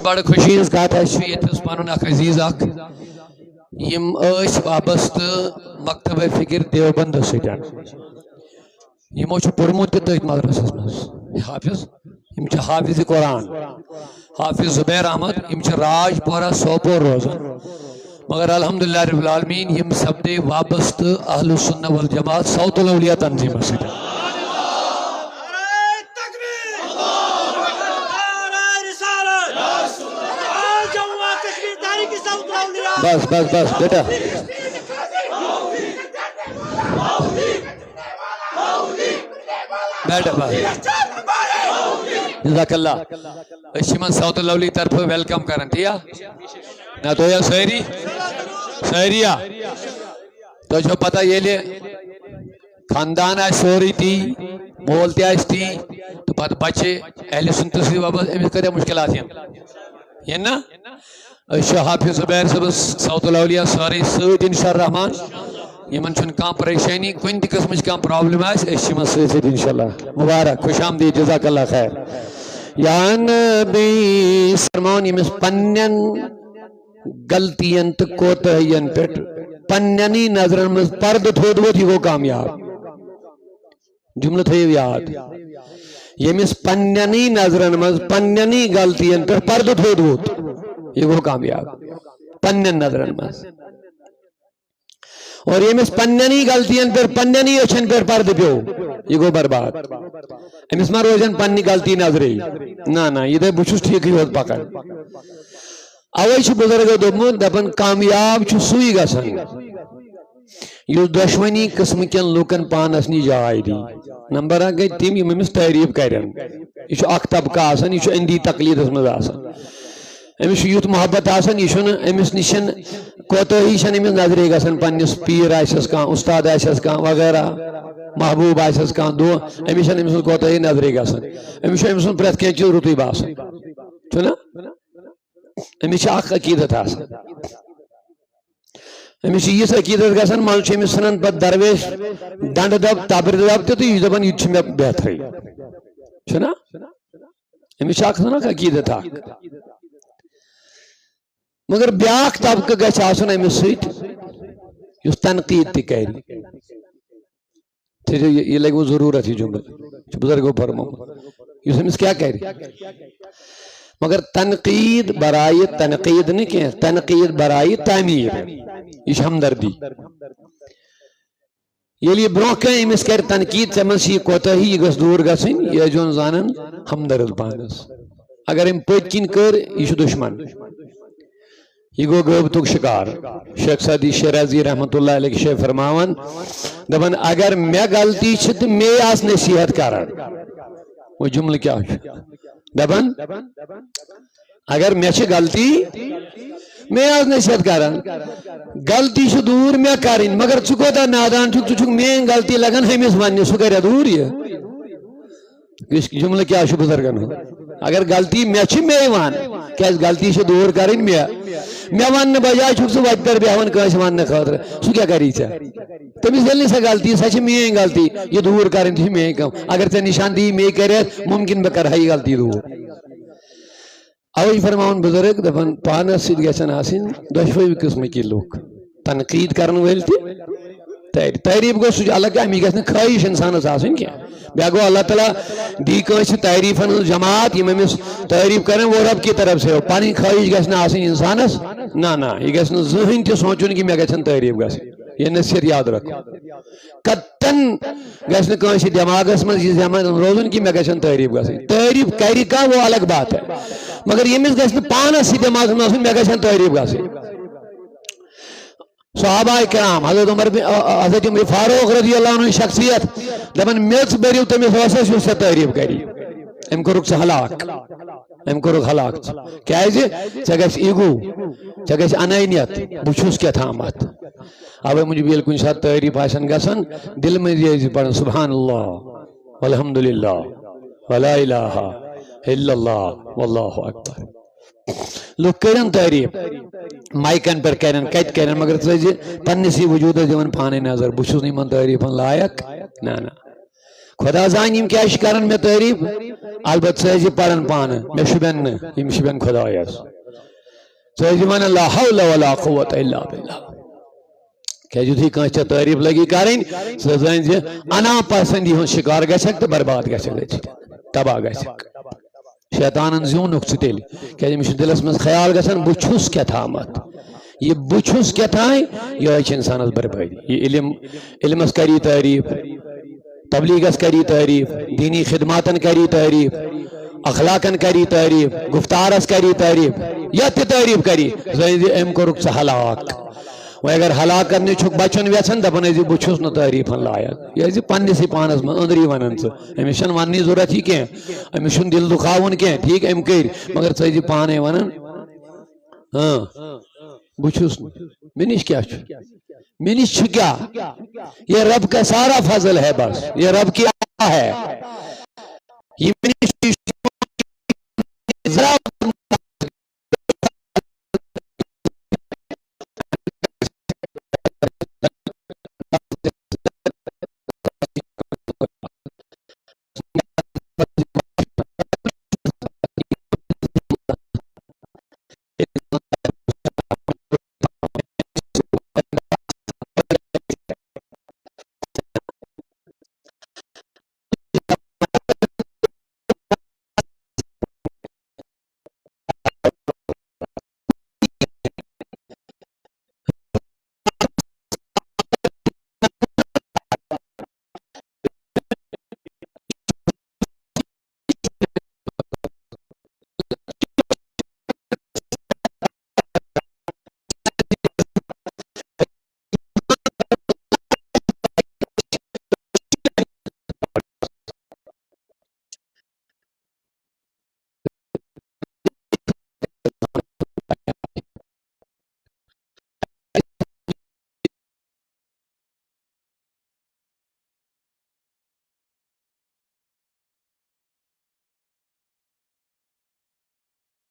بڑ خوشی ہز کت یتس پن اخ عزیز اخ یم وابست مکتب فکر دیوبند سٹن یمو پورمت تھی مدرسس مز حافظ یم حافظ قرآن حافظ زبیر احمد یم راج پورہ سوپور روزان مگر الحمدللہ رب العالمین یم سپدے وابست اہل السنہ والجماعت صوت الاولیاء تنظیم سٹن بس بس بس بیٹا بیٹا بس جزاک اللہ اشیمن صوت الاولیاء طرف ویلکم کرن تیا نا تو یا سہری سہریہ تو جو پتہ یہ لے خاندان آئے سوری تھی مول تی آئے تھی تو پتہ بچے اہل سنت سے وابست امس کرے مشکلات ہیں یہ نا حافظ زبیر صاحب صوت الاولیاء سارے سۭتۍ انشاء الرحمان یمن چھن کانٛہہ پریشانی کُنہِ تہِ قٕسمٕچ کانٛہہ پرابلم آسہِ أسۍ چھِ یمن سۭتۍ سۭتۍ انشاء اللہ مبارک خوش آمدید جزاک اللہ خیر یا نبی فرماون یمس پنن غلطین تہٕ کوتاہین پٮ۪ٹھ پننی نظرن منٛز پردٕ تھوٚدمُت یہِ گوٚو کامیاب جملہٕ تھٲیِو یاد یمس پننی نظرن منٛز پننی غلطین پٮ۪ٹھ پردٕ تھوٚدمُت یہ گو کامیاب پنن نظرن مز اور یمس پننی غلطین پر پننی اچھن پر پرد پیو یہ گو برباد امس ما روزن پننی غلطی نظری نا یہ دے بچھس ٹھیک ہی ہوت پکڑ اوے چھ بزرگ دومن دپن کامیاب چھ سوئی گژھن یس دشمنی قسم کین لوکن پانس نی جائے دی نمبر گئی تم یم امس تعریف کرن یہ اخ طبقہ آسان یہ اندی تقلیدس مز آسان امس یوت محبت آسان یہ امس نشن کوتاہی چھن امس نظری گژھان پنس پیر آسس کان استاد آسس کان وغیرہ محبوب آسس کان دو امس چھن امس کوتاہی نظری گژھان امس امس پرت کینٛہہ چیز رُتُے باسان چھُنا امس اخ عقیدت آسان امس یِژھ عقیدت گژھان منٛزٕ چھُ امس ژھٕنان پتہٕ درویش ڈنڈٕ دب تبرِ دب تہِ تہٕ یہِ چھُ دپان یہِ تہِ چھُ مےٚ بہترٕے چھُنا امس چھِ اکھ آسان اکھ عقیدت اکھ مگر بیاکھ طبقہ گژھِ آسُن امس سۭتۍ یُس تنقید تہِ کرِ یہ لگو ضرورت یہ جملہ بزرگو فرمومُت یُس امس کیا کرِ مگر تنقید برائے تنقید نہ کینٛہہ تنقید برائے تعمیر یہ ہمدردی ییٚلہِ یہِ برونٛہہ کَنہِ أمِس کَرِ تنقید ژےٚ منٛز چھِ یہِ کوتاہی یہِ گٔژھ دوٗر گژھٕنۍ یہِ ٲسۍزیون زانان ہمدرد پانس اگر أمۍ پٔتۍ کِنۍ کٔر یہِ چھُ دُشمن یہ گو غیبتُک شکار شیخ سعدی شیرازی رحمت اللہ علیہ شیخ فرماون دپان اگر مے غلطی چھ تو مے آس نصیحت کران وہ جملہ کیا دپان اگر مے چھ غلطی مے آس نصیحت کران غلطی چھ دور مے کرن مگر ژٕ کوتاہ نادان چھُکھ ژٕ چھُکھ میٲنۍ غلطی لگان ہمس وننہِ سُہ کرِ دور یہ جملہ کیا چھ بزرگن ہُنٛد اگر غلطی مے چھ مے ون کیاز غلطی چھ دور کرن مے ون بجائے چھُکھ ژٕ وتہِ پٮ۪ٹھ بیہوان کٲنٛسہِ وننہٕ خٲطرٕ سُہ کیاہ کری ژےٚ تٔمِس ییٚلہِ نہٕ سۄ غلطی سۄ چھِ میٲنۍ غلطی یہِ دوٗر کرٕنۍ تہِ چھِ میٲنۍ کٲم اگر ژےٚ نشان دی مے کٔرِتھ ممکن بہٕ کرٕ ہا یہِ غلطی دوٗر اوے فرماوان بزرگ دپان پانس سۭتۍ گژھن آسٕنۍ دۄشوٕے قٕسمٕکۍ لُکھ تنقید کرن وٲلۍ تہِ تعریف گوٚو سُہ چھُ الگ امی گژھِ نہٕ خٲہِش انسانس آسٕنۍ کینٛہہ بیاکھ گوٚو اللہ تعالیٰ دی کٲنٛسہِ تعریفن ہٕنٛز جماعت یِم أمِس تعریف کرن وہ رب کی طرف سے ہو پنٕنۍ خٲہِش گژھِ نہٕ آسٕنۍ انسانس نہ یہِ گژھِ نہٕ زٕہٕنۍ تہِ سونٛچُن کہِ مےٚ گژھن تعریف گژھٕنۍ یہ نصیحت یاد رکھو قطن گژھِ نہٕ کٲنٛسہِ دٮ۪ماغس منٛز یہِ ذہن روزُن کہِ مےٚ گژھن تعریف گژھٕنۍ تعریف کرِ کانٛہہ وہ الگ بات ہے مگر ییٚمِس گژھِ نہٕ پانس یہِ دٮ۪ماغس منٛز آسُن مےٚ گژھن تعریف گژھٕنۍ صحابہ کرام حضرت عمر فاروق رضی اللہ عنہ شخصیت دپان میٚژ بٔرِو تٔمِس ٲسس یُس ژےٚ تعریف کری أمۍ کوٚرُکھ ژٕ ہلاک أمۍ کوٚرُکھ ہلاک کیازِ ژےٚ گژھِ ایٖگو ژےٚ گژھِ انٲنیت بہٕ چھُس کیٛاہ تھامتھ اوے موٗجوٗب ییٚلہِ کُنہِ ساتہٕ تعریف آسن گژھان دِلہِ منٛز یہِ پران سبحان اللہ والحمدللہ ولا الہ الا اللہ واللہ اکبر لوگ کرن تعریف مائکن پر کرن کت کرن مگر ژٕ پننسی وجودس دِوان پانے نظر بہٕ چھُس نہٕ یِمن تعریفن لایق نہ خدا زان یم کیا کرن میں تعریف البت سہ پڑھن پانے میں شبین یم شبین خدا یس سہ ون لا حول ولا قوت الا باللہ کہ یتھی کانس ژےٚ تعریف لگی کرن سہ زان زِ انا پسندی ہن شکار گژھکھ تو برباد گژھکھ تباہ گژھکھ شیطانن زیونُکھ ژٕ تیٚلہِ کیازِ أمِس چھُ دلس منٛز خیال گژھان بہٕ چھُس کیٛاہ تھامتھ یہ بہٕ چھُس کیٛاہ تانۍ یِہوٚے چھِ اِنسانس بربٲدی یہ علمس کری تعریف تبلیغس کری تعریف دینی خدماتن کری تعریف اخلاقن کری تعریف گفتارس کری تعریف یتھ تہِ تعریف کری زٲنۍ زِ أمۍ کوٚرُکھ ژٕ ہلاک وۄنۍ اگر ہلاک کرنہِ چھُکھ بچُن یژھان دپان ٲسۍ زِ بہٕ چھُس نہٕ تعریفن لایق یہِ ٲسۍ زِ پننسٕے پانس منٛز أنٛدری ونان ژٕ أمِس چھنہٕ وننٕچ ضروٗرت یہِ کینٛہہ أمِس چھُنہٕ دل دُکھاوُن کینٛہہ ٹھیٖک أمۍ کٔرۍ مگر ژٕ ٲسۍ زِ پانے ونان بہٕ چھُس نہٕ مےٚ نِش کیٛاہ چھُ مےٚ نِش چھُ کیٛاہ یہ رب کا سارا فضل ہے بس یہ رب کیا ہے یہ